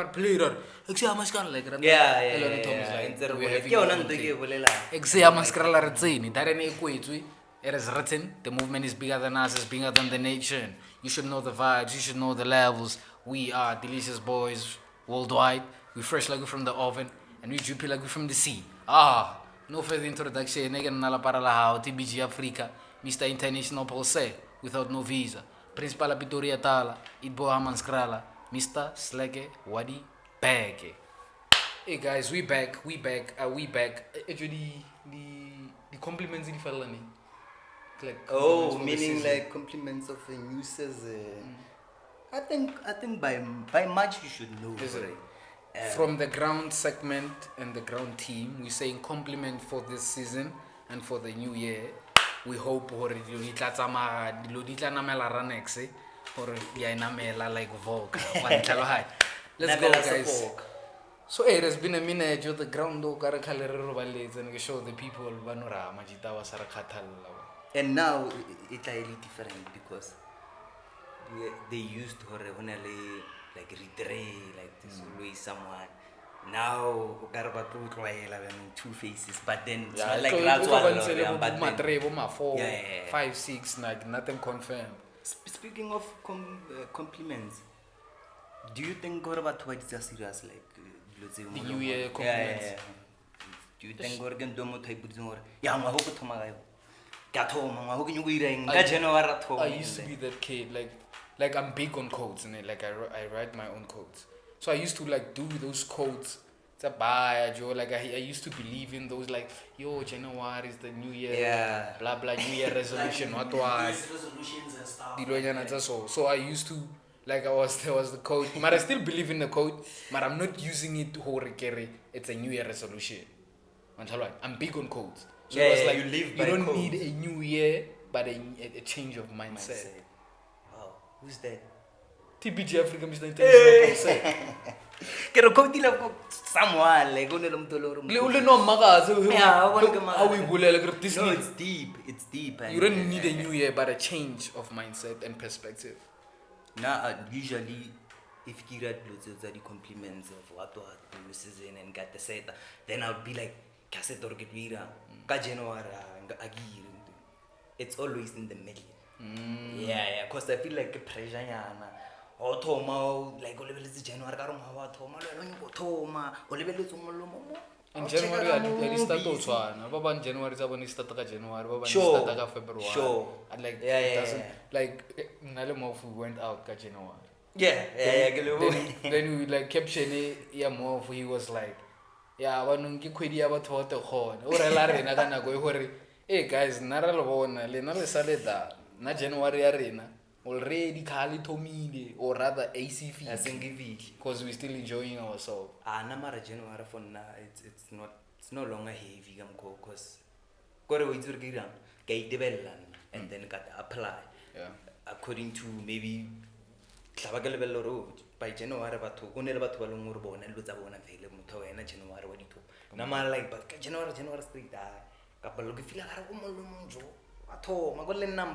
Player, exia maskara like that. Yeah. Exia maskara retsini. That ain't equate. It is written. The movement is bigger than us. It's bigger than the nation. You should know the vibes. You should know the levels. We are Delicious Boys worldwide. We fresh like we from the oven, and we drippy like we from the sea. No further introduction. Nigga nala para la hao. TBG Africa. Mr. International Pulse. Without no visa. Principal Pitoria Tala. Idbo Amanskrala. Mr. Slege Wadi Bag. Hey guys, we back. Actually, the compliments in Falani. Like meaning like compliments of the new season. I think by March you should know. From the ground segment and the ground team, we're saying compliment for this season and for the new year. We hope or dilo di tla namela ranex or ya namela like Vogue. Let's go guys. So it has been a minute. The ground and show the people and now it's really different because they used to like retray like this always someone. Now two faces, but then like but 5, 6, like nothing confirmed. Speaking of compliments, do you think about what is serious like the new year compliments? Do you think we're going to do type I used to be that kid, like I'm big on codes, and like I write my own codes. So I used to like do those codes. Like I used to believe in those like, yo, January is the new year, blah blah, new year resolution. What was resolutions and stuff. So I used to like there was the code, but I still believe in the code, but I'm not using it to it's a new year resolution. I'm big on codes. So it was like you don't codes. Need a new year, but a change of mindset. Wow, who's that? TBG Africa, Mr. International. Kero code someone like no, it's deep. You don't need a new year, but a change of mindset and perspective. Now, usually, if you read the compliments of what the season and get the set, then I would be like, it's always in the middle. Yeah, because I feel like a pressure. Like January, in January, I start to January, February. Sure. And like, it doesn't, like, we went out January. Then we like caption it, he was like, yeah, hey guys, na January arena. Already Kali Tomide or rather ACV because we're still enjoying ourselves. Namara January for now it's no longer heavy because and then got apply according to maybe by January but January but January street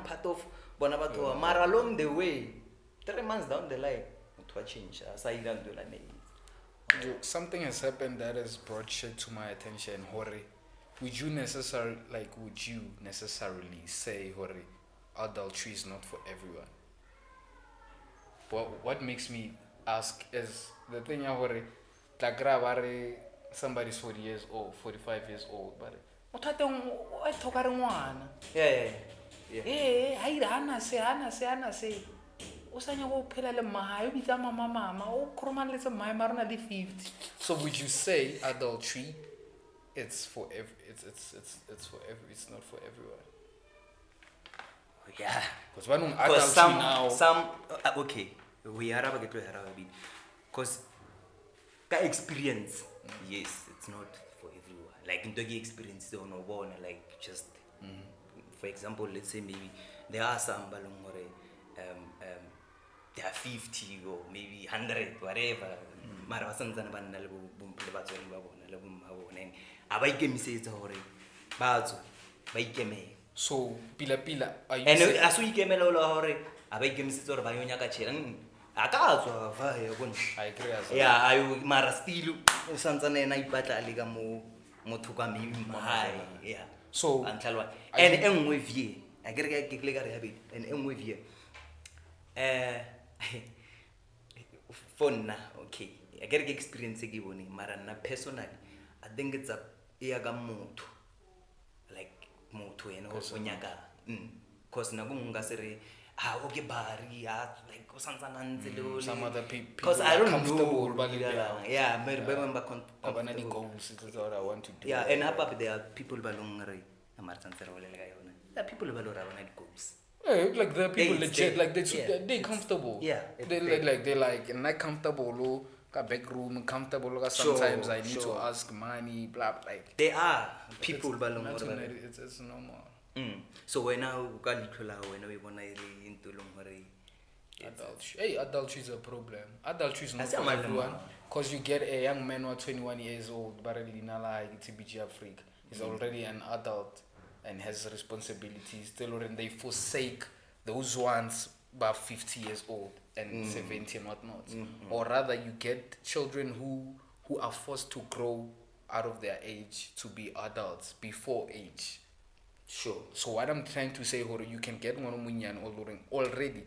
part of Bonavato, along the way, 3 months down the line, to change. Something has happened that has brought shit to my attention. Would you necessarily say, adultery is not for everyone? What makes me ask is the thing, somebody's 40 years old, 45 years old, but hana se usanya go phela le mahayo bitsa mama o kroma le tse mai marona le 50. So would you say adultery it's for it's not for everyone? Yeah, because when adultery now some okay we are about to because experience yes it's not for everyone like in the experience don't know like just for example, let's say maybe there are some they are 50 or maybe 100, whatever. So pila are you and as we came akazwa vaya bona I agree as well. yeah ayo mara still o santsane ena ipatla le ka motho ka mai yeah So, antlhalwa I and think- engwe vie a ke re ke le ka re ya bedi and engwe vie for nna okay a ke re ke experience ke bone mara nna personally I think it's a ya ka motho like motho ena o nyaka cause na go nka se re okay bari like o santsana ntse le some other people cause I are don't comfortable know ba le bjang. yeah me ba ba Ba bana di goals, it's what I want to do. yeah and up there are people ba long re amara tsantse re bolela ka yona there are people ba lo ra bana di goals Yeah, like the people They- legit, they- like yeah, they comfortable. yeah, it's they they- they like not comfortable. Lo, ka back room comfortable. Lo, Sure, sometimes I need to sure. ask money, blah, like. there are people ba long Not re ba tonight, it's normal. so wena o ka lithola wena o bona ile into long hore Adultery is a problem. Adultery is not Asi for amandla everyone. mama. Because you get a young man who are 21 years old, but like TBG Africa, he's already an adult and has responsibilities. Still, when they forsake those ones about 50 years old and 70 and whatnot. Or rather, you get children who are forced to grow out of their age to be adults before age. sure So what I'm trying to say, Horo, you can get one already.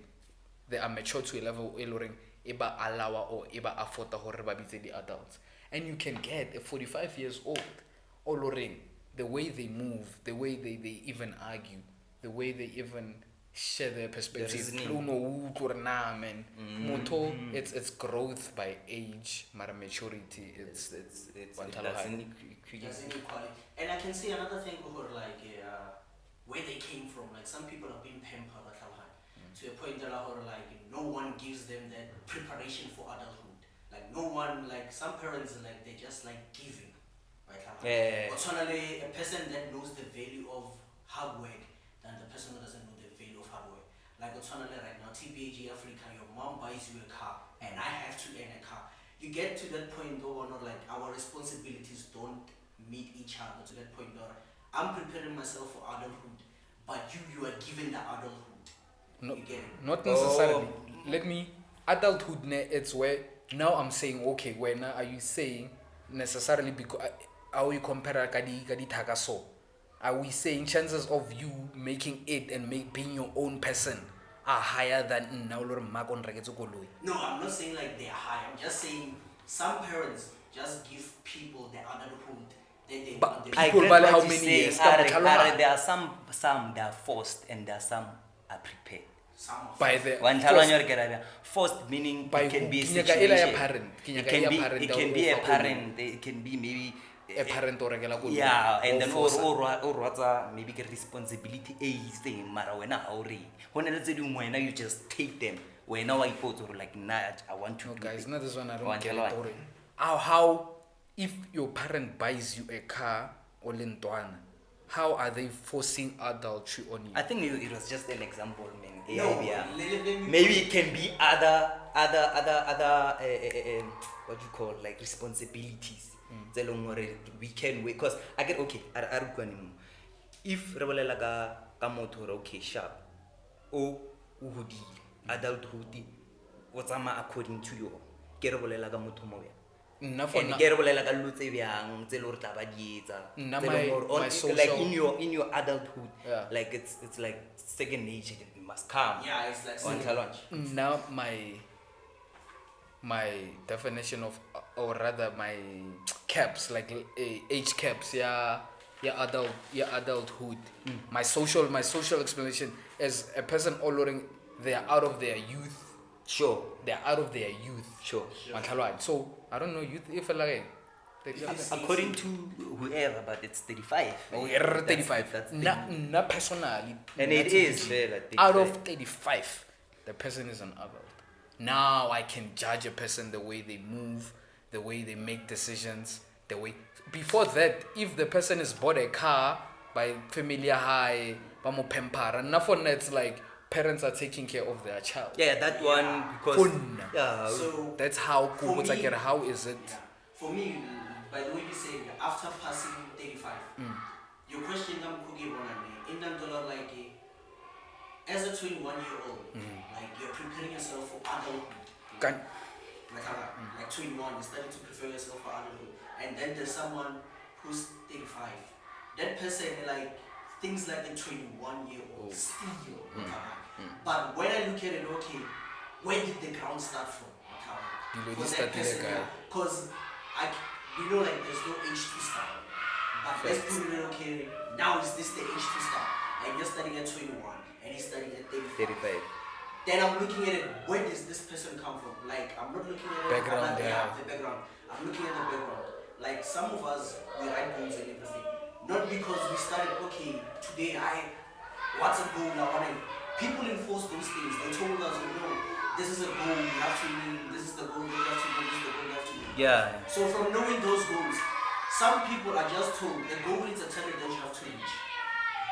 They are mature to a level eba alawa or eba afford the adults. And you can get a 45 years old oloring the way they move, the way they even argue, the way they even share their perspectives. reasoning. Moto, it's growth by age, mara maturity. It's it One doesn't There's inequality. And I can say another thing over like where they came from. Like some people have been pampered at Lalhan, to a point that like no one gives them that preparation for adulthood. Like no one, like some parents like they just like giving. Right? Yeah. But suddenly a person that knows the value of hard work than the person who doesn't know the value of hard work. Like suddenly right now, TBAG Africa, your mom buys you a car and I have to earn a car. You get to that point though, or not, like our responsibilities don't meet each other to that point where I'm preparing myself for adulthood, but you are given the adulthood. No, You get it? not necessarily. Let me adulthood. It's where now I'm saying okay. When are you saying necessarily because are we compare kadi tagaso? Are we saying chances of you making it and being your own person are higher than now? No, I'm not saying like they're high. I'm just saying some parents just give people the adulthood that they But want. people I get bale what how you're many saying. years? There are some that are forced and there are some are prepared. Some of By the One force- forced meaning By it can who? be a Kinyaka ela ya situation. parent. It Kinyaka can ya be parent it can be a of- parent. It can be maybe a parent or regular yeah, and then or rather maybe get responsibility is thing. Mara wena auri. When let's say you just take them. When now I put or like nah, I want to. No, do guys, it. not this one. I don't One get tell it. one. Tori. How, if your parent buys you a car or lintwana, how are they forcing adultery on you? I think it was just an example, man. No, Yeah. let me Maybe it can be other what you call like responsibilities. We can wait because I get okay. If rebelela ka motor okay sharp o uhudile adulthood what's according to you ke rebelela ka motho moya Nna for and na- ke rebelela ka lo tse byang tse le re tla ba di etsa Nna tse leng my- hore my like social- in your adulthood Yeah. like it's like second nature it must come Yeah, it's like One second tell one. now my definition of or rather my caps like age caps adulthood my social explanation is a person already they are out of their youth sure sure so I don't know youth if like according to whoever but it's 35 we're 35 that's not personally and it is very out of 35 the person is an adult now I can judge a person the way they move the way they make decisions the way before that if the person is bought a car by familiar high and now for it's like parents are taking care of their child yeah that one because Fun. yeah So that's how for me, how is it yeah, for me, by the way you say after passing 35, your question I'm cooking in them dollar like as a 21-year-old, like you're preparing yourself for adulthood. Can- like 21, you're starting to prefer yourself for adulthood. And then there's someone who's 35. That person like things like a 21-year-old still. But when I look at it, okay, where did the ground start from? For that person, because we know like there's no age to start. But let's put it okay, now is this the age to start? And you're studying at 21 and he's studying at 35. Then I'm looking at it, where does this person come from? Like, I'm not looking at it Background, the background. I'm looking at the background. Like, some of us, we write goals and everything. Not because we started, okay, today what's a goal I want to... People enforce those things. They told us, no, this is a goal you have to meet, this is the goal you have to do, this is the goal you have to do. Yeah. So from knowing those goals, some people are just told the goal is a target that you have to reach.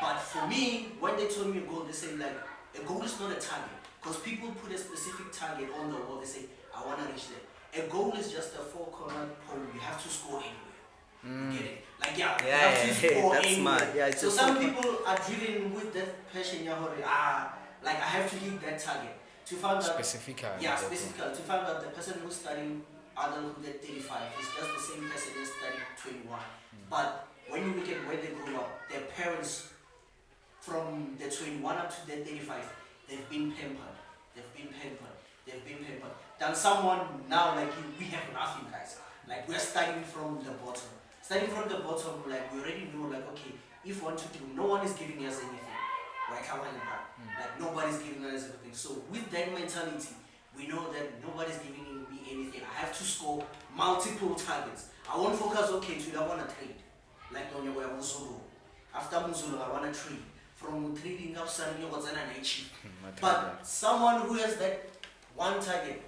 But for me, when they told me a goal, they say like, a goal is not a target. Because people put a specific target on the wall, they say, I want to reach that. A goal is just a four-cornered pole, you have to score anywhere. You get it? Like, you have to score that's anywhere. smart. Yeah, so some people are driven with that passion, like I have to hit that target. To find out, specifically. Yeah, specifically. To find out the person who's studying adulthood at 35 is just the same person who's studying 21. But when you look at where they grew up, their parents, from the 21 up to the 35, they've been pampered. Than someone now like you, we have nothing, guys. Like we're starting from the bottom. Like we already know, like okay, if we want to do, no one is giving us anything. Like how like nobody's giving us anything. So with that mentality, we know that nobody's giving me anything. I have to score multiple targets. I won't focus. Okay, today I want to trade. Like on your way, after Muzulu, I want to trade. From trading up, but someone who has that one target,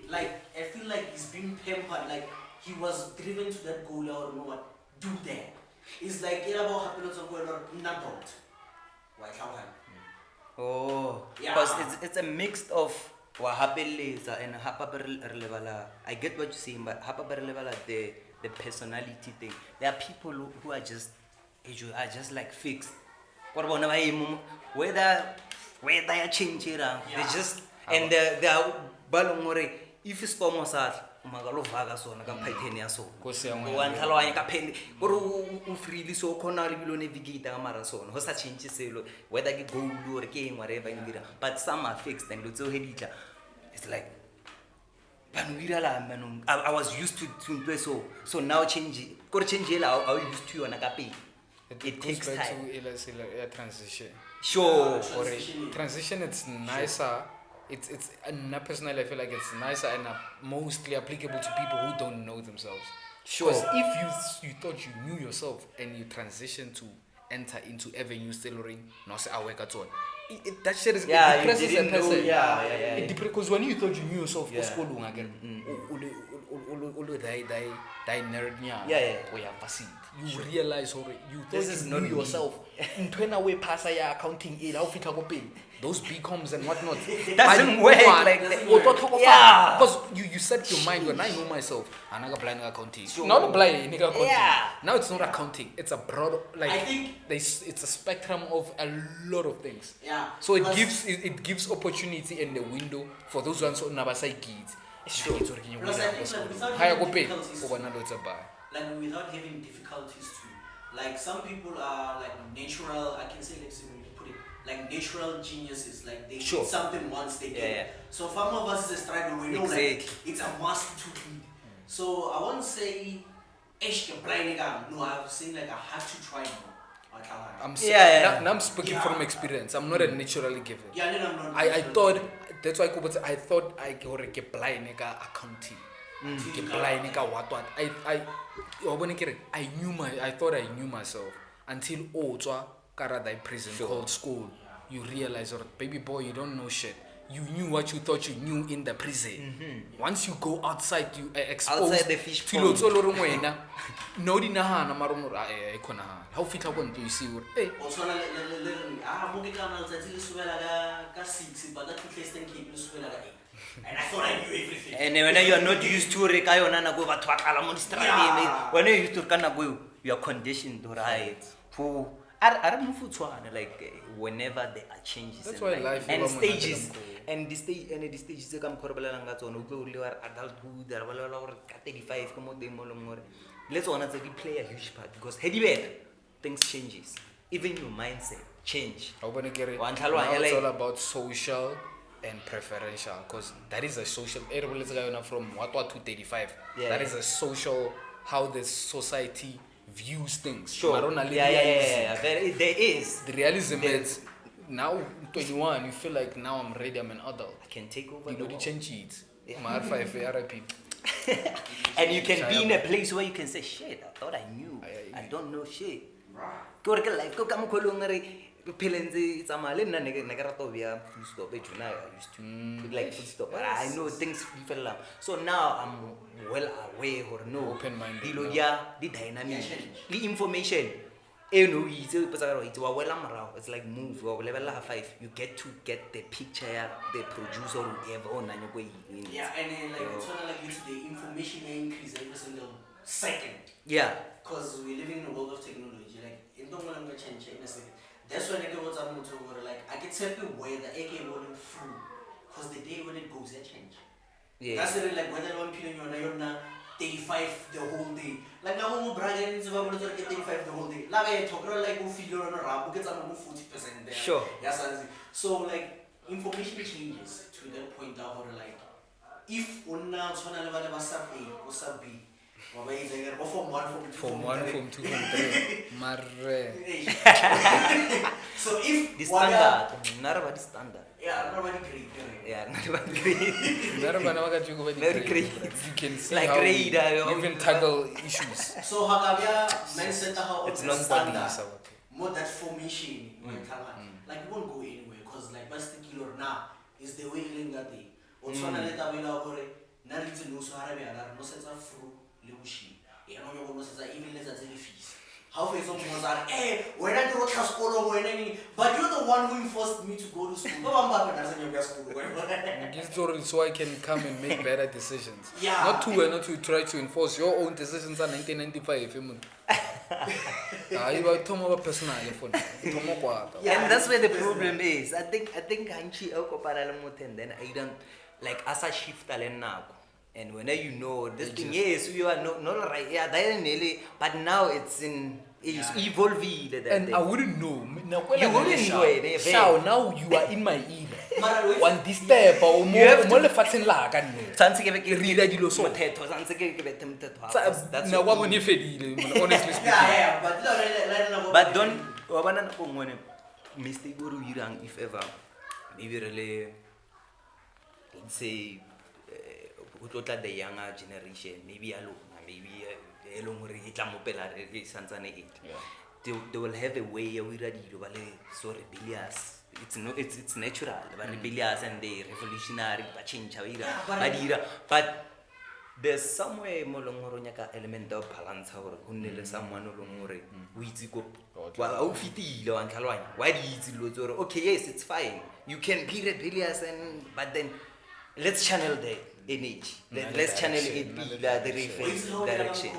like I feel like he's being pampered, like he was driven to that goal. I don't know what do that. It's like get about happiness of going on not like how oh, because it's a mix of wahapeleza and hapaberlevala. I get what you're saying, but hapaberlevala the personality thing. There are people who are just like fixed. Whether you change it, they just and they are balongore if it's pomosar magalo vaga sona ka python ya sona Go se ngwe. o antlhalwanya ka pen gore o freely so khona re bilo navigate ka mara sona ho sa change selo whether ke goal or ke eng whatever you dira, but some are fixed and lotso heditla. It's like I was used to so now change I used to yona ka pele. It takes time. To transition. Sure. Transition, it's nicer. It's personally I feel like it's nicer and mostly applicable to people who don't know themselves. Sure. Because if you thought you knew yourself and you transition to enter into avenues tailoring, no say I work at all. That shit is it depresses a person. Because when you thought you knew yourself, die nerd you realize you this thought you knew yourself. Accounting those BComs and whatnot. Doesn't work like that. Because you set your mind when I know myself. I'm not blind accounting. Not blind accounting. Now it's not accounting. It's a broad I think it's a spectrum of a lot of things. Yeah. So it gives opportunity and the window for those ones who never say kids. Sure. Plus I think like without having difficulties too. Like some people are like natural, I can say let's put it like natural geniuses, like they sure. did something once they get. So some of us is a struggle, we know like it's a must to read. So I won't say no, I've seen like I have to try more. I'm speaking from experience. I'm not a naturally given. Yeah, no, I'm not. I thought that's why I thought I could apply accounting. I thought I knew myself until that prison called school. You realize, baby boy, you don't know shit. You knew what you thought you knew in the prison. Once you go outside, you expose outside the fish pond. How fit I want to you see what hey. And I thought I knew everything. And when you are not used to it, when you're used to it, you are conditioned to right. I don't know like whenever there are changes That's in why life life and is about stages money. and the stages tse ka mkhorbelang ka tsona o tlo le wa adulthood ra balela gore ka 35 ka mo teng mo leng gore le tsona tse di play a huge part because had things changes even your mindset change. I want to get it. Wa Now ntlhaloganya, it's like- all about social and preferential because that is a social. From what 235. Yeah, That yeah. is a social how the society views things. Sure. Marona Yeah. There is. The realism There- is now 21. You feel like now I'm ready. I'm an adult. I can take over You the know the world. change it. Yeah. My R5 RIP. And you can be in a place where you can say, shit, I thought I knew. I don't know shit. Ke gore ke life ko ka mokholong re phelentse tsamaya le nna ne ke rata go beya food stop e jona I used to put like food stop but I know things fella. So now I'm well aware or no Open-minded dilo now. ya di dynamic Yeah, the information e no itse o potsa ka re itse wa wela morao it's like move wa level 5 you get to get the picture ya the producer or whoever on nanye go Yeah, and then like it's not like it's the information increase every single second. yeah Because we're living in a world of technology. Like in the world of change in a second. That's why like what's I'm to like I can tell you where the AK rolling through. Because the day when it goes it change. yeah That's really like whether one period you're not 35 the whole day. Like now we brag and it's about to get 35 the whole day. Like I talk about like we feel on a rap, we get some 40% there. Sure. Yes, so like information changes to that point now where like if una tshwana le bana ba sub A or sub B or form 1 Form 1, Form 2, Form 3. Mare. So if the one standard not about the standard yeah, nobody great. yeah not about the grade Very Very great. You can see Like how grade, we even tackle issues. So Hakabia mindset how It's the not standard. More that formation like we won't go anywhere because like best killer now is the way in that day. Or tshwana le tabela gore na re tse no so harabe ala no setsa fru le bushi. Ya no yo no setsa even le tsa le fees. How face on Mozart, when I go to school or anything, but you're the one who forced me to go to school. No, I'm not going to school. This story so I can come and make better decisions. Yeah. Not to try to enforce your own decisions in 1995. You are talking about personal phone. Yeah. and that's where the problem is I think hanchi o kopana le motho and then I don't like as a shift ale nako and when you know this thing yes you are not right yeah that nearly but now it's evolving And I wouldn't know. You wouldn't know it, Shao, now you are in my ear. Mara, wait. One this step or You have to- more lefatsheng la ka no. tshwantse ke be ke Read a dilo so. mothetho tshwantse ke bethe mothetho wa- that's Now what what when you fedile, honestly speaking. Yeah, but no, but don't wa bona nako ngwe mistake o re o irang if ever maybe really let's say o tlotla the younger generation maybe alone maybe e leng gore e tla mo pela re santsane e they will have a way ya o ira dilo ba le so rebellious it's natural ba rebellious and they revolutionary ba change ba ira ba dira but there's somewhere mo leng gore o nyaka element of balance gore go nne le someone o leng gore o itse ko wa o fitile wa ntlhalwanya wa di itse lo tsore okay yes it's fine you can be rebellious and but then let's channel the energy let's channel it be the direction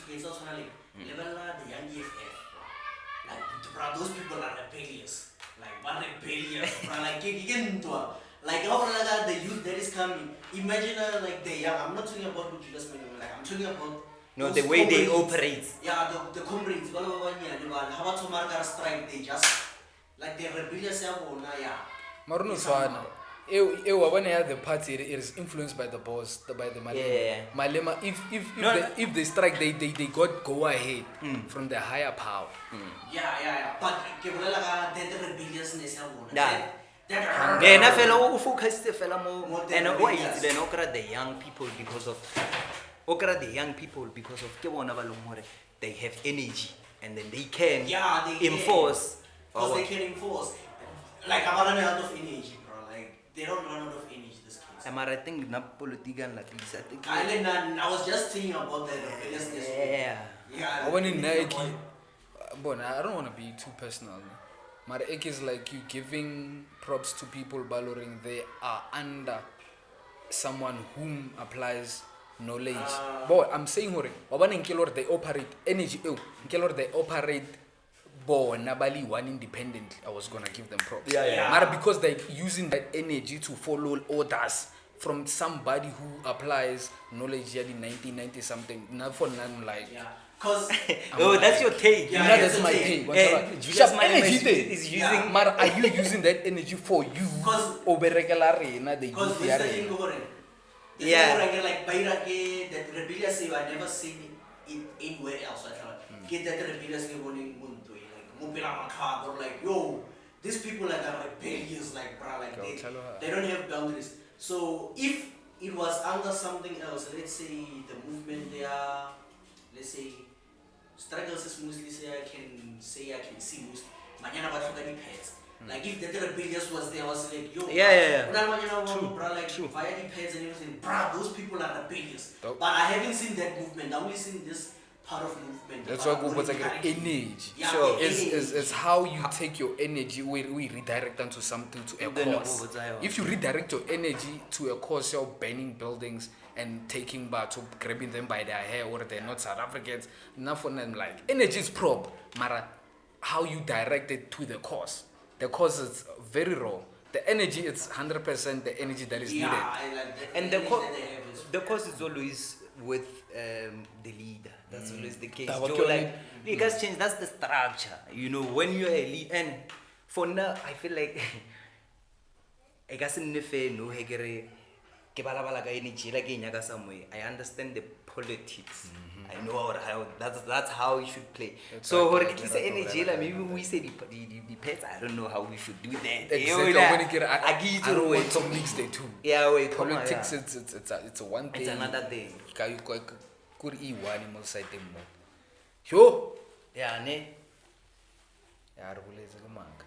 It's also like level the young EFF. Like bro, those people are rebellious. Like one rebellious. Bro, like you can do like how like the youth that is coming. Imagine like the young. I'm not talking about what you just mentioned. Like I'm talking about no those the way they comrades. operate Yeah, the comrades. How about tomorrow strike? They just like the rebellious. Yeah. Maruno Swana. The party it is influenced by the boss, by the Malema. Yeah. Malema, if they strike, they got go ahead from the higher power. Yeah. But ke bolela ka the rebelliousness ya bona. Yeah. That yena fela o focused fela mo More and than what rebellious. is then okra the young people because of ke bona ba leng hore they have energy and then they can Yeah, they enforce because they can enforce. Like I'm running out of energy, bro. Like they don't run out of energy. This kids. I think na political like this I think I was just thinking about the rebelliousness. yeah I want in Nike. But I don't want to be too personal. But it is like you giving props to people baloring they are under someone whom applies knowledge. But I'm saying hore, they operate energy. They operate bona bali one independently, I was gonna give them props. Yeah. Mara because they're using that energy to follow orders from somebody who applies knowledge in 1990 something. Not for none like. Yeah. Cause Oh, that's your take. Yeah, That's it's a my take. take. Hey, Sharp Julius Malema energy is thing. using. Yeah. Mara, are you using that energy for you? 'Cause- Oberekela rena, the because youth this the arena. thing over it. The Yeah. thing over like Bairake, that rebellious I never seen it anywhere else. I thought get that rebellious morning muntu like Mupila Makab or like yo, these people like are rebellious like bra like Go tell her. they don't have boundaries. So if it was under something else, let's say the movement there, let's say struggles is mostly say I can see most Manyana Batugani pets. Like if the rebellious was there, was like yo, Yeah. True. Like via the pets and everything, bruh, those people are rebellious. Dope. But I haven't seen that movement. I only seen this part of movement. That's but why I'm Google only like currently- energy. Yeah, Sure. the energy. It's how you take your energy, we redirect into something to a Then cause. over there. If you redirect your energy to a cause, you're burning buildings and taking back to grabbing them by their hair or they're not South Africans, enough for them like energy is prop, Mara, how you direct it to the cause. The cause is very raw. The energy is 100% the energy that is Yeah, needed. I like that. And the energy that they have is- the cause is always with the leader. That's always the case. That what Joe, you like need. you guys change. That's the structure. You know, when you're a lead, and for now, I feel like I guess in the fair no hegere ke balabala ka energy like in yaga somewhere. I understand the politics. I know how that's how we should play. So right, hore ke se energy la maybe we say the pets. I don't know how we should do that. Exactly. When you get, I don't want to mix the two. Yeah, wait, come on, Politics, yeah. it's a one thing. It's another thing. Could E1 mo side mo. Yo, Yeah, ne. ya re boletse le maka.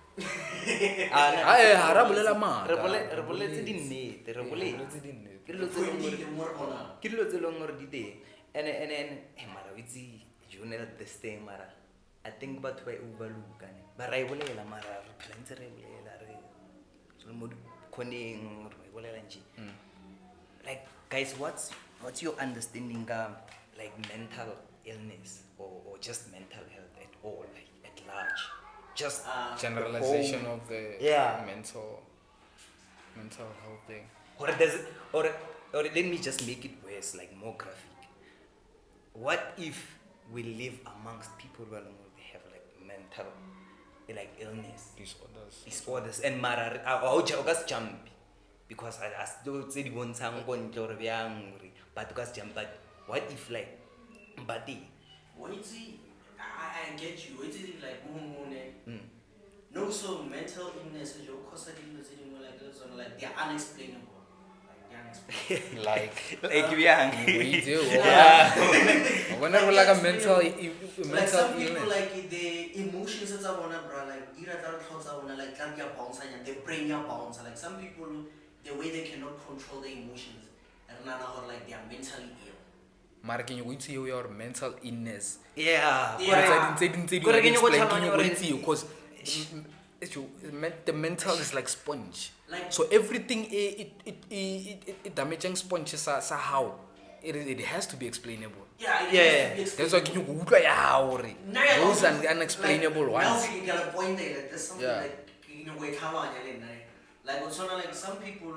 Ah, Ha ra bolela maka. re boletse dinnete re boletse ke dilo tse leng Pwedile gore mo re bonang. ke dilo tse leng gore di teng and mara o itse journal this thing mara I think batho ba e overlook ne ba ra e bolela mara re phela ntse re e bolela re so mo khoneng re e bolela nje like guys what's your understanding like mental illness or just mental health at all like at large just Generalization whole- of the Yeah. mental health thing. or does it, or let me just make it worse, like more graphic. What if we live amongst people who have like mental like illness disorders and mara just jump because I still say the one sang but because jump but what if like body Wait, see, I get you. Wait, see, like, no, so mental illness is your cause of like they're unexplainable. Like, they're unexplainable. Like young we do. Yeah. Whenever like a mental Like some people illness. like the emotions that are on bro, like irritable thoughts are on like that your bounce and the brain your bounce. Like some people the way they cannot control their emotions and or like they are mentally ill. Mara can you go to your mental illness? yeah Yeah. Because the mental is like sponge. Like So everything it damaging sponge sa how it has to be explainable. yeah, it Yeah. has to be That's why explained. can you go ya hore. Now you're Those also- are unexplainable like, ones. Now you get a point there. Like there's something Yeah. like you know we come on like also like some people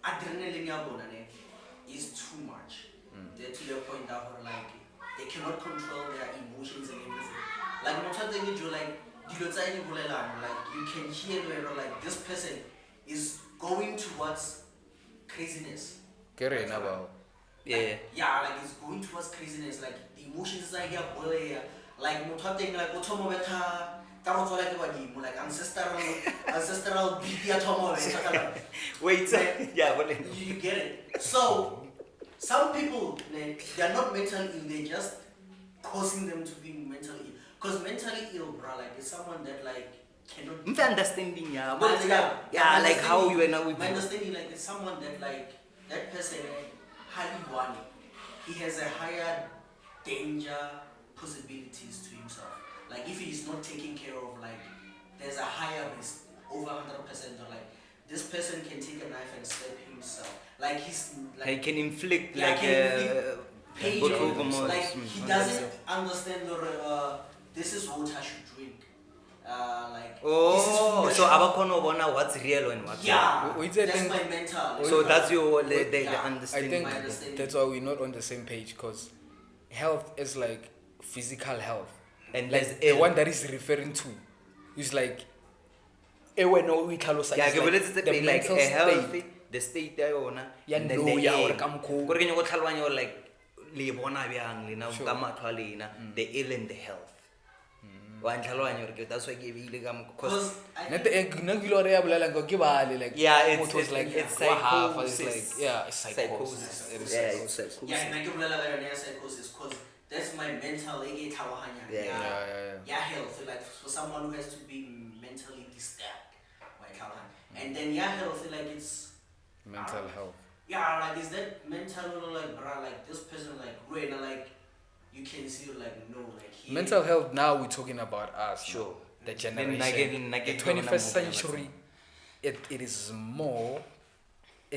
adrenaline is too much. They're to the point that like they cannot control their emotions and everything. Like not something you like you can hear where like this person is going towards craziness. Kere na ba. yeah Yeah, like it's going towards craziness. Like the emotions are here, boy. Like nothing like otomo beta. Like ancestral beat ya tomo beta. wait yeah but You get it. So some people they're not mentally ill. They're just causing them to be mentally ill. Because mentally ill, bro, like it's someone that like cannot. I'm understanding yeah But, yeah my like how you and now we my understanding like it's someone that like that person highly one. He has a higher danger possibilities to himself. Like if he is not taken care of, like there's a higher risk over 100%. Or like this person can take a knife and stab himself. Like he's I like can inflict Yeah, like can inflict pain. Botox. Like he doesn't understand this is water I should drink. Like Oh, this is so natural. abakono bona what's real and what's not. Yeah, Wait, I that's think- my mental. So that's your the Yeah. I understanding. think My understanding. that's why we're not on the same page, because health is like physical health, And like there's the ill. one that is referring to is like when we call Yeah, like ke boletse the tse pedi, like mental a healthy, state. the state ya yona, Ya and then no the ya ill. gore ka mokgwa o- Gore ke nyaka go tlhaloganya gore like le bona bjang lena Sure. ka matlho a lena, the ill and the health. Wa ntlhaloganya gore that's why ke beile ka mokgwa- 'cause- Because I Not think the nna ke ile gore ya bolela nka ke bale like Yeah, it's- motho was like it's wa half, psychosis. it's like yeah, it's psychosis. It is Yeah, psychosis. it's psychosis. yeah, and I can like psychosis because that's my mental Yeah. Yeah. health. Like for someone who has to be mentally disturbed, and then health like it's Mental health. yeah, like is that mental like bruh, like this person like right now, like you can see like no like he, Mental health, now we're talking about us. Sure. now, the Then generation. nugget- The nugget 21st yona mo- century, it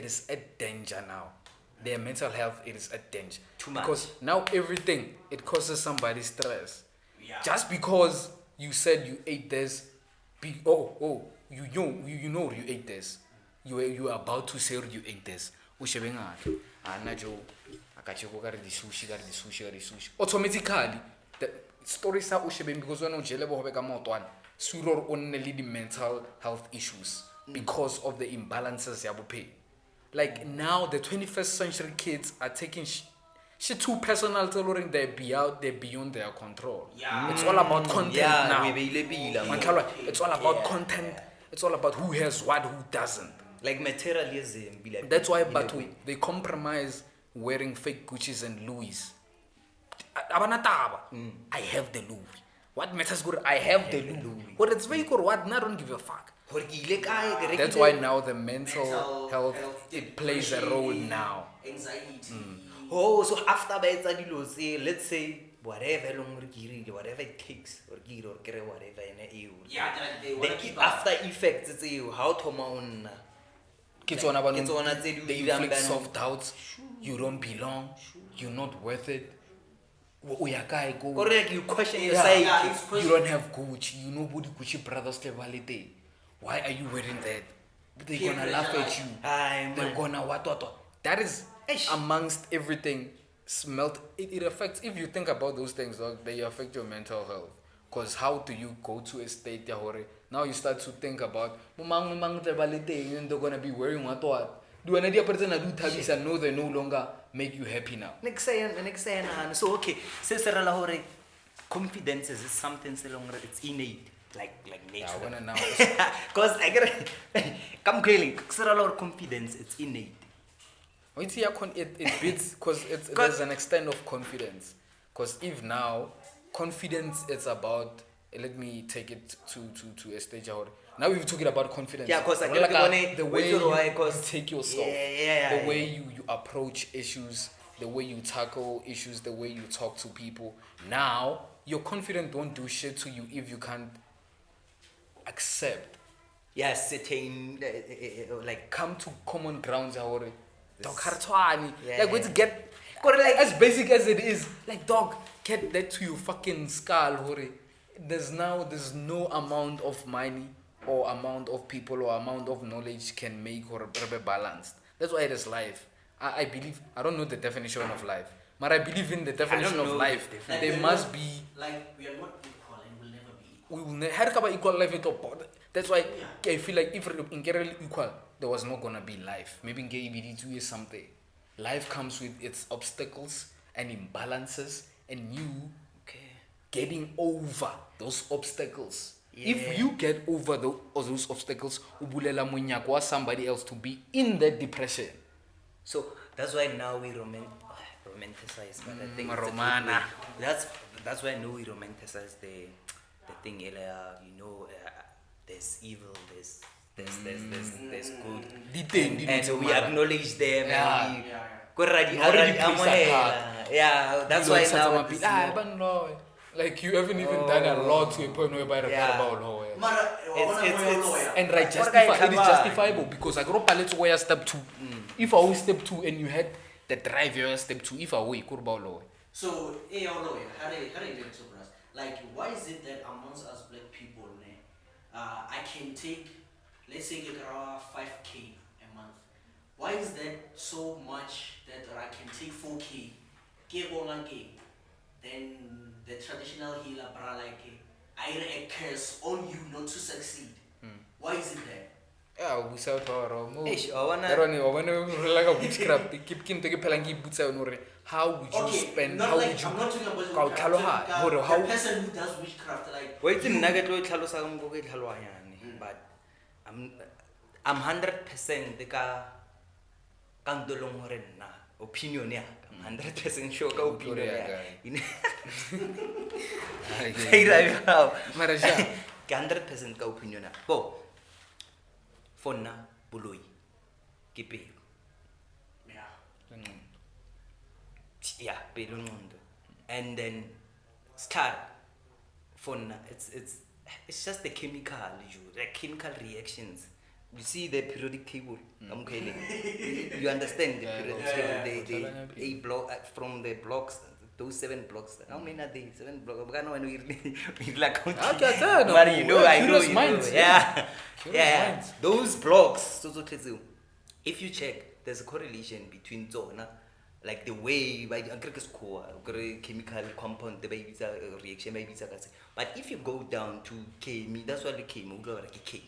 is a danger now. Their mental health, it is a danger. Too much. Because now everything, it causes somebody stress. yeah. Just because you said you ate this, you know you ate this. You are about to say you ate this. Automatically, the story sa ushebeng because when ujele bo ka motwana, suror onne le di mental health issues because of the imbalances ya bophelo. Like now, the 21st century kids are taking shit too personal, telling they're beyond their control. Yeah. It's all about content Yeah, now. we beile pila, man. Mantlhalwa, it's all about Yeah. content. It's all about who has what, who doesn't. Like materialism. Be like- That's why be but like- they compromise wearing fake Gucci's and Louis. Abana taba. I have the Louis. What matters good? I have the Louis. But it's very good. What? I don't give a fuck. Gore ke ile kae, ke rekile- That's why now the mental health it plays a role depression, now. Anxiety. Oh, so after ba etsa dilo tse, let's say whatever long gore ke irile, whatever it takes, or ke ire, or ke re whatever ene eo. Yeah, they wanna The keep up. after effects tseo, how thoma o nna. Ke tsona ba Ke nong- tsona tse di they dirang inflict ka- self doubts. You don't belong. You're not worth it. O ya kae ko? Gore like you question your Yeah. psyche. Yeah, it's You don't have Gucci. You know body Gucci brothers levalite. Why are you wearing that? They're Peer gonna laugh pressure, at you. Aye, They're man. gonna what. That is Eish. amongst everything. Smelt. It affects. If you think about those things, dog, they affect your mental health. Cause how do you go to a state ya hore? Now you start to think about and they're gonna be wearing what. Do an idea person do tabis and know they no longer make you happy now. Next say so okay, se se rela hore confidence is something se long it's innate, like Yeah, nature. when I now. Cause I get come killing se rela hore confidence it's innate. It beats because there's an extent of confidence. Because if now confidence is about let me take it to a stage out. Now we're talking about confidence. Yeah, 'cause I Like, get like the wait way till why, you 'cause- take yourself, Yeah, the way you approach issues, the way you tackle issues, the way you talk to people. Now your confidence don't do shit to you if you can't accept. Yeah, certain like Come to common grounds already. This- Dog hartwani. Yeah. Like what's get Gore, like- as basic as it is. Like dog, get that to your fucking skull, hore. There's no amount of money or amount of people or amount of knowledge can make or be balanced. That's why it is life. I believe I don't know the definition of life. But I believe in the definition of know life. the Like, There we're must not- be like we are not equal and will never be equal. we will never equal life at all. That's why I feel like if in general equal, there was not gonna be life. Maybe in KBD2 is something. Life comes with its obstacles and imbalances, and you getting over those obstacles. Yeah. If you get over those obstacles, ubulela monyako wa somebody else to be in that depression. so that's why now we romanticize, but I think it's a good Romana. way. That's why now we romanticize the thing there's evil, there's good. And we acknowledge them Yeah. and we Yeah. Gore ra di- Already ra di plays a amohela. Yeah, that's why now it's more- like you haven't even done a lot to a point where by the Yeah. lawyer. Mara, It's- And right, it is justifiable because I grew up a little way step 2. If I was step 2 and you had the drive, you step 2. If I were kurba law. so lawyer, how do you do it, so Like, why is it that amongst us black people, I can take, let's say, 5K a month. Why is that so much that I can take 4K, get one K, then the traditional healer, bra, like, I a curse on you not to succeed. Why is it that? Yeah, busa out our mo. Eish, I wanna- That one, I wanna like a witchcraft. Keep to pelangi butsa onore. How would you Okay, spend? not How like, would you? I'm not talking about Kau witchcraft, tlhaloha, I'm talking hore, about how- the person who does witchcraft, like, Wait, you- nna ke tlo tlhalosa ka mokgwa o ke e tlhaloganyang, but I'm 100% ka ntho e leng hore nna opinion ya ka, I'm 100% sure ka opinion ya ka. Mara sha. Ke 100% ka opinion ya. Bo for nna boloi ke pelo. Yeah, pelo ngqondo. And then start for nna it's just the chemical, the chemical reactions. You see the periodic table. You understand the periodic table. The A block from the blocks, those 7 blocks. How many are they? 7 blocks. I don't know when we like. But you know, I know. Curious minds. Yeah, Curious yeah. minds. Those blocks. So if you check, there's a correlation between zona. Like the way by chemical compound, the baby reaction, but if you go down to chemi, that's why the chemi, K.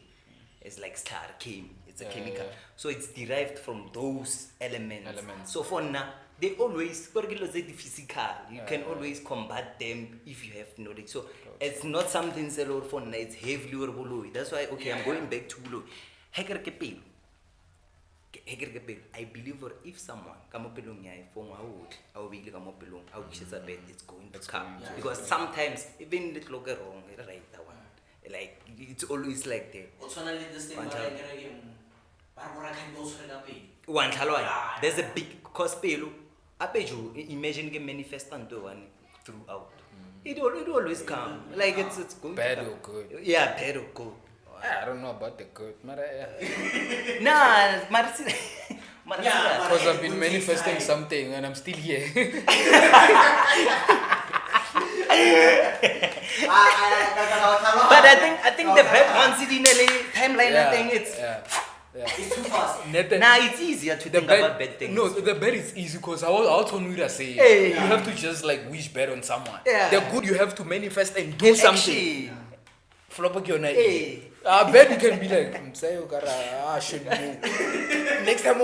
It's like star chemi. It's a chemical, so it's derived from those elements. So for now, they always the physical. You can always combat them if you have knowledge. So it's not something selo for now. It's heavily or below. That's why I'm going back to below. I believe if someone come up along here for I will come up along, I will just bed it's going to come. Because sometimes even little look wrong, right that one. Like it's always like that. One there's a big cause pelo. I bet you imagine get manifestant one throughout. It always come. Like it's going Bad to come. or good? Yeah, bad or good. I don't know about the good, Mara. Nah, Because I've been manifesting something and I'm still here. But I think the bad ones in the timeline, I think it's too fast. it's easier to think about bad things. No, the bad is easy because I also knew that say Hey. you have to just like wish bad on someone. Yeah. The good you have to manifest and do something. Action. Flop again. Hey. Bad you can be like, say should move. Next time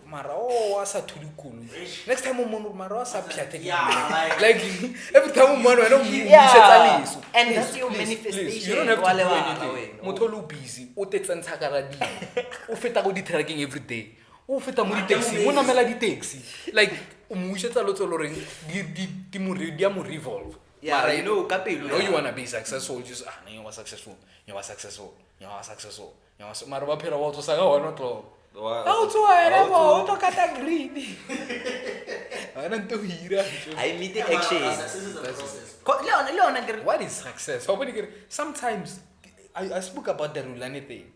mara asa tulikulu. Next time mara asa piate. Like every time I don't And that's your manifestation. You don't have to do anything. Motolo busy. O tetsa ntsakara di. O feta go di tracking every day. O feta mo di taxi. Mo namela di taxi. Like o mo usetsa lotso loreng di mo revolve. Yeah, Mara, you know, kapelo. you know you wanna be successful, just you are successful. You are successful. You are successful. You are mara ba phela wa tsosa ka wona tlo. How to I to kata greedy. Ana nto hira. I meet the action. Success is a process. What is success? Sometimes I spoke about the Rulani thing.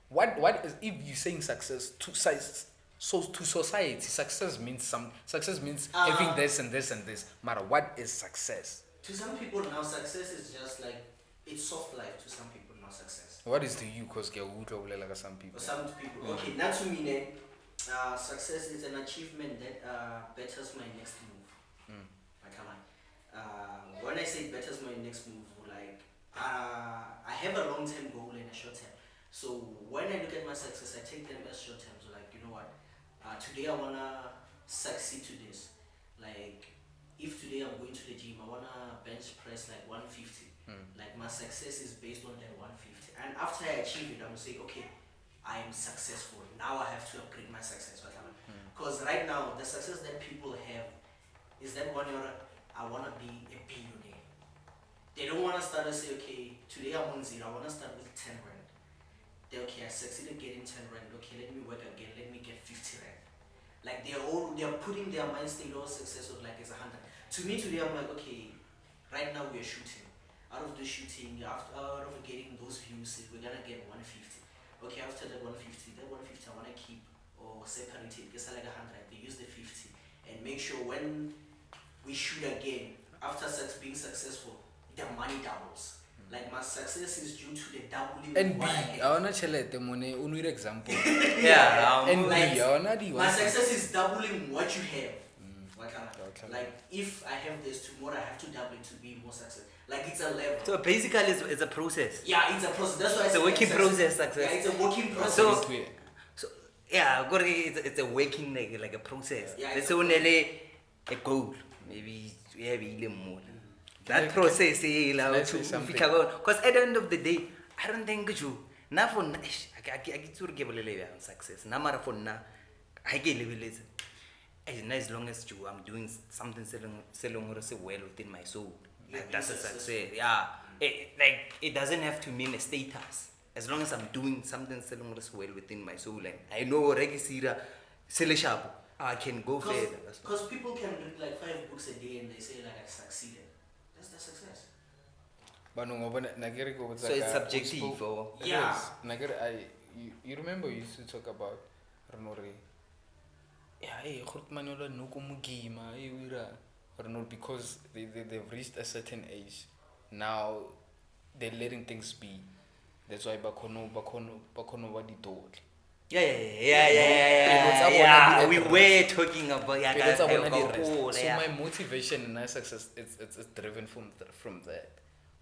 What is if you saying success to size? So to society, success means having this and this and this. Matter what is success? To some people now, success is just like, it's soft life to some people now, success. What is to you? Because like some people. For some people, okay, not to me, success is an achievement that betters my next move. When I say betters my next move, like, I have a long-term goal and a short-term. So when I look at my success, I take them as short-term. So like, you know what? Today I wanna succeed to this. Like, if today I'm going to the gym, I wanna bench press like 150. Like my success is based on that 150. And after I achieve it, I'm gonna say, okay, I am successful. Now I have to upgrade my success. Because right now, the success that people have is that I wanna be a billionaire. They don't wanna start and say, okay, today I'm on 0. I wanna start with 10 rand. Okay, I succeeded getting 10 rand. Okay, let me work again. Let me get 50 rand. Like they're putting their mind state of success of like it's 100. To me today, I'm like, okay, right now we're shooting. Out of the shooting, out of getting those views, we're gonna get 150. Okay, after that 150, I wanna keep or separate it. Guess like 100. They use the 50 and make sure when we shoot again after being successful, the money doubles. Like my success is due to the doubling And of B, what I have. I wanna chelete money. Unir example. Yeah. And B, Like, I wanna do my success is doubling what you have. What kind of, Okay. like if I have this tomorrow, I have to double it to be more success. Like it's a level. So basically, it's a process. Yeah, it's a process. That's why It's a working process, success. Yeah, it's a working process. So yeah, it's a working like a process. Yeah, Let's it's a say a goal. Maybe we have a more. That process, Can I say something? because at the end of the day, I don't think you. Now for I get to give a success. Now for now, I get level is. As long as I'm doing something selling well within my soul, like that's a success. Yeah, it doesn't have to mean a status. As long as I'm doing something selling well within my soul, like I know regisira sell I can go further. Because people can read like 5 books a day and they say like I succeeded. That's the success. So it's subjective, or Yeah. You remember we used to talk about Renore. Yeah, hey, Khurtmanola no kumugima, or not, because they've reached a certain age. Now they're letting things be. That's why bakono wadi told. Yeah. We were talking about So my motivation and my success it's driven from that.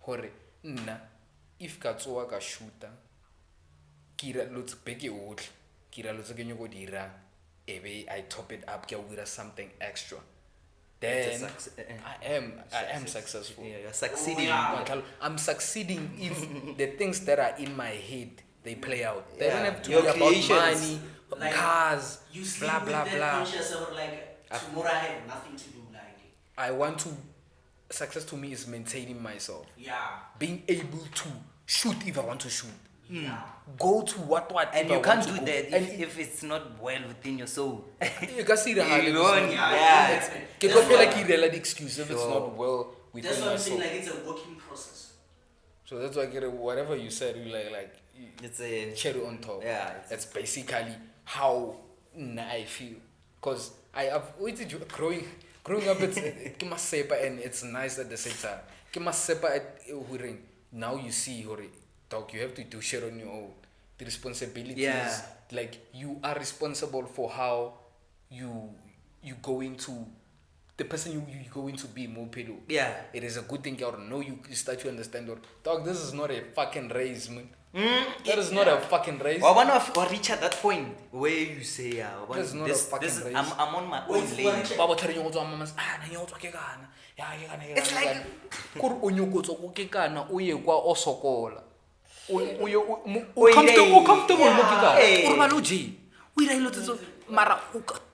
Hore, if katsoa ka shooter, kira lots beke old, kira lots again go dira, ebe I top it up, get something extra. Then I am successful. Yeah, you're succeeding. I'm succeeding if the things that are in my head they play out. They Yeah. don't have to Your be about creations. money, Like, cars, You sleep blah with blah that blah. conscious of like tomorrow I have nothing to do. Like I want to. Success to me is maintaining myself, yeah, being able to shoot if I want to shoot, yeah. go to what And if you I can't want do to that go. if it's not well within your soul. You can see the You highlight. don't- Yeah. Ke That's feel why- like he really excuse if it's Sure. not well within That's what I'm saying. myself. Like it's a working process. So that's why I get it. Whatever you said, you It's a cherry on top. Yeah, That's basically how I feel. Cause I have growing up. It's Kimasepa and it's nice at the same time. Kimasepa at Huring. Now you see Hori, dog. You have to do shit on your own. The responsibilities. Yeah. Like you are responsible for how you going to. The person you going to be more pillow. yeah. It is a good thing you know you start to understand or dog, this is not a fucking race, man. That is not a fucking race. I want to reach at that point where you say, That's not a fucking race. I'm on my Wait, own what lane. is it? Baba tell you what mamas na nyotwa ke kana. Ya ke kana. It's like- kuri onyokotso go ke kana o ye kwa o sokola. O Hey. comfortable mo ke kana. Hey. O ba lo je. O ira ilo tso mara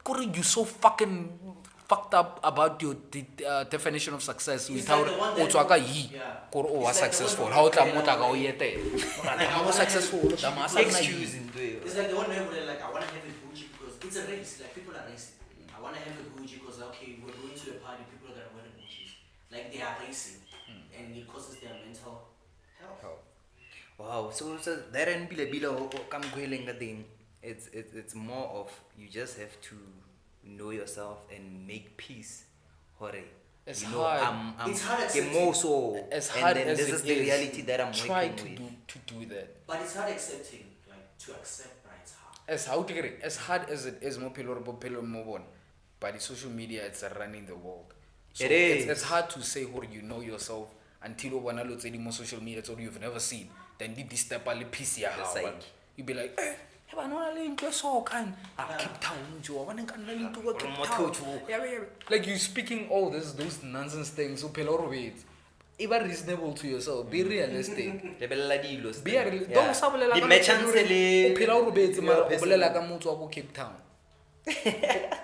kuri you so fucking fucked up about your definition of success without like the one o that- tswa ka yi Yeah. kuri o wa It's like the successful. one How tla that- mo tla ka o yete. Like, I I'm wanna successful. have- I'm a successful. Excuse into it. It's like the one where like I want to have a Gucci because it's a race. Like people are racing. I want to have a Gucci because okay, we're going to a party. People are gonna wear the Gucci's. Like they are racing, and it causes their mental health. Wow. So that and bila come thing. It's more of you just have to know yourself and make peace. Hore. It's You know, hard. I'm It's hard more so. As and hard then as this it is the reality that I'm try working with. to do that. But it's not accepting. Like to accept, but it's hard. As hard as it is, more but the social media it's running the world. So It is. It's hard to say who you know yourself until you wanna look at more social media so you've never seen. Then did this step a piece ya That's like- you be like, ba no le ntwe so kan Cape Town jo ba nka nna le ntwe Cape Town. Yeah. Like you speaking all those nonsense things so phela o robetse. Be reasonable to yourself, be realistic. Lebella dilo. Be real. Don't sa bolela Di ka merchants motho le- o phela o robetse mara o Yeah, bolela ka motho wa go Cape Town.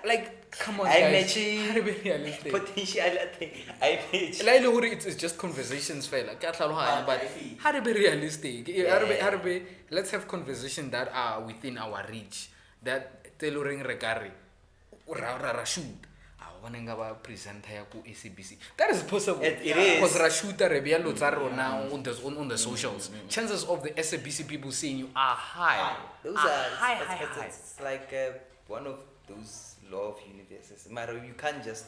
Like come on I guys. matching Ha re be realistic. potential thing. I match. La ile hore it's just conversations fela. Ke a tlhalohanya but ha re be realistic. Ha re be let's have conversations that are within our reach. That tailoring regard ra shoot. Wanenga ba presenter ya ku SABC. That is possible. It is. Because ra shooter re bia lo tsa rona on the socials. Chances of the SABC people seeing you are high. Those Are are high. it's like one of those law of universes. Mara, you can't just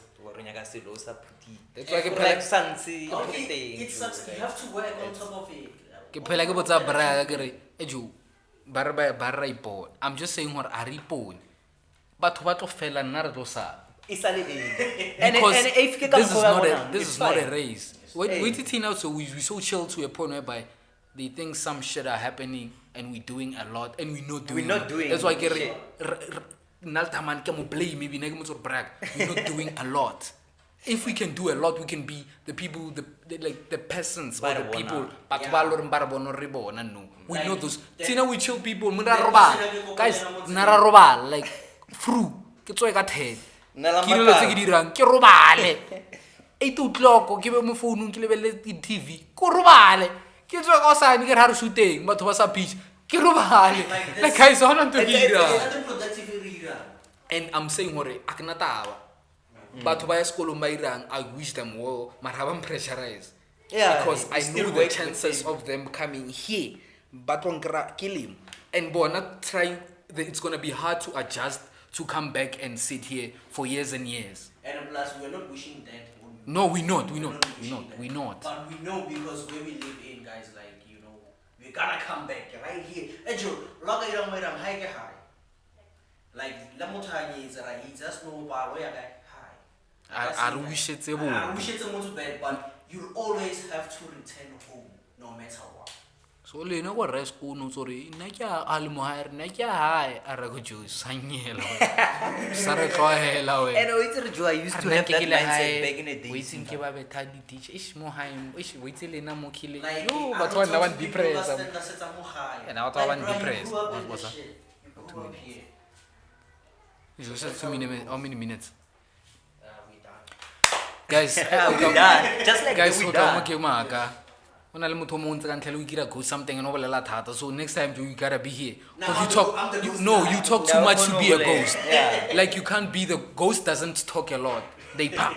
That's why like fancy Okay, it's such, you have to work on top of it. ke phela ke botsa braga ke re ejo ba re ipone. I'm just saying what a re ipone batho ba tlo fela nna re tlo sa it's a because if this is not a race. Wait till now, so we so chill to a point whereby they think some shit are happening and we're doing a lot and we're not doing that's why shit. Naltaman ke mo blame maybe nega mo brag we're not doing a lot. If we can do a lot, we can be the people, like the peasants or the people. But no, we know those. Tina we chill people. Guys, nara roba like fru. Ke tsoe ka the. Ke lo tse ke dirang ke robale. 8 o'clock ke be mo phone ke lebelle TV. Ko robale. Ke tsoe ka osane ke ra re shooting. Batho ba sa pitch. Ke robale. Like guys, hona ntwe dira. And I'm saying hore akna taba. But by school I wish them well, but I pressurize. Yeah, because I know the chances of them coming here, but on kill him. And we're not trying, it's gonna be hard to adjust to come back and sit here for years and years. And plus, we're not wishing that. No, we're not. But we know because where we live in, guys, like, you know, we're gonna come back right here. Ejo, loga irang merang high ke high. Like, lamotani is right, he just know about where I I wish it's a bad, but you'll always have to return home, no matter what. So le no go rest ko no tsore nna ke a le mo hae nna ke hae a re go jo sanyela sa re tlohela we and it's a joy used to have that mindset back in the day we think ke ba betha di teach ish mo hae ish we tse lena mo khile Like, yo batho ba nna ba depress And I thought I'm depressed. What's that? 2 minutes. You said 2 minutes. How many minutes? Guys, we done. Just like guys, we we done. Ona le motho mo ntse ka ntlhela o ikira go something and o bolela thata, so next time you gotta be here because you talk too much to be a ghost. Like you can't be the ghost doesn't talk a lot, they pop.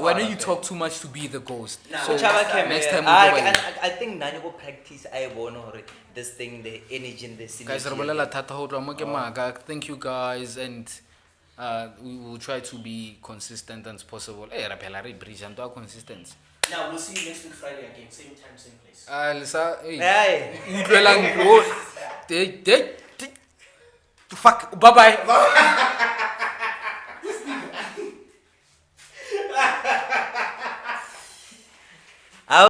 When you talk too much to be the ghost, so next time I think nani go practice I want this thing, the energy in the scene. guys re bolela thata ho tloa mo ke maaka. Thank you guys, and we will try to be consistent as possible. Ra phela re bridge and to consistency. Now we'll see you next week Friday again, same time, same place. Lisa, Hey. utlwelang fuck, bye bye.